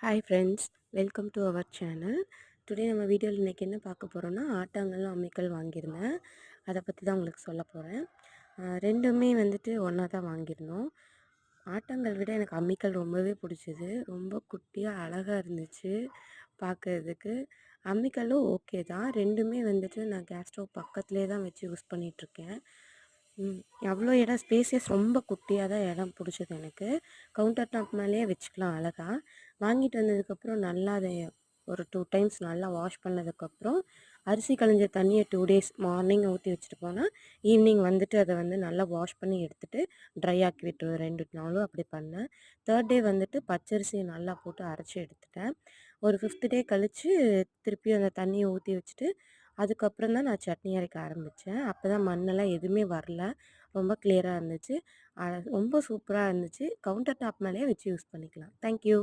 Hi friends, welcome to our channel. Today நம்ம வீடியோவில் இன்றைக்கி என்ன பார்க்க போகிறோன்னா, ஆட்டாங்கல் அம்மிக்கல் வாங்கியிருந்தேன். அதை பற்றி தான் உங்களுக்கு சொல்ல போகிறேன். ரெண்டுமே வந்துட்டு ஒன்றா தான் வாங்கியிருந்தோம். ஆட்டாங்கல் விட எனக்கு அம்மிக்கல் ரொம்பவே பிடிச்சிது. ரொம்ப குட்டியாக அழகாக இருந்துச்சு பார்க்குறதுக்கு. அம்மிக்கல்லும் ஓகே தான். ரெண்டுமே வந்துட்டு நான் கேஸ் ஸ்டவ் பக்கத்துலேயே தான் வச்சு யூஸ் பண்ணிகிட்ருக்கேன். அவ்வளோ இடம் ஸ்பேசியஸ் ரொம்ப குட்டியாக தான் இடம் பிடிச்சது எனக்கு. கவுண்டர் டாப் மேலேயே வச்சுக்கலாம் அழகாக. வாங்கிட்டு வந்ததுக்கப்புறம் நல்லா அதை ஒரு 2 டைம்ஸ் நல்லா வாஷ் பண்ணதுக்கப்புறம் அரிசி களைஞ்ச தண்ணியை 2 டேஸ் மார்னிங் ஊற்றி வச்சுட்டு போனால் ஈவினிங் வந்துட்டு அதை வந்து நல்லா வாஷ் பண்ணி எடுத்துகிட்டு ட்ரை ஆக்கி விட்டுருவேன். 2 நாளும் அப்படி பண்ணேன். 3rd டே வந்துட்டு பச்சரிசியை நல்லா போட்டு அரைச்சி எடுத்துட்டேன். ஒரு 5th டே கழித்து திருப்பி அந்த தண்ணியை ஊற்றி வச்சுட்டு அதுக்கப்புறம் தான் நான் சட்னி அரைக்க ஆரம்பித்தேன். அப்போ தான் மண்ணெல்லாம் எதுவுமே வரல. ரொம்ப கிளியராக இருந்துச்சு. ரொம்ப சூப்பராக இருந்துச்சு. கவுண்டர் டாப் மேலேயே வச்சு யூஸ் பண்ணிக்கலாம். Thank you.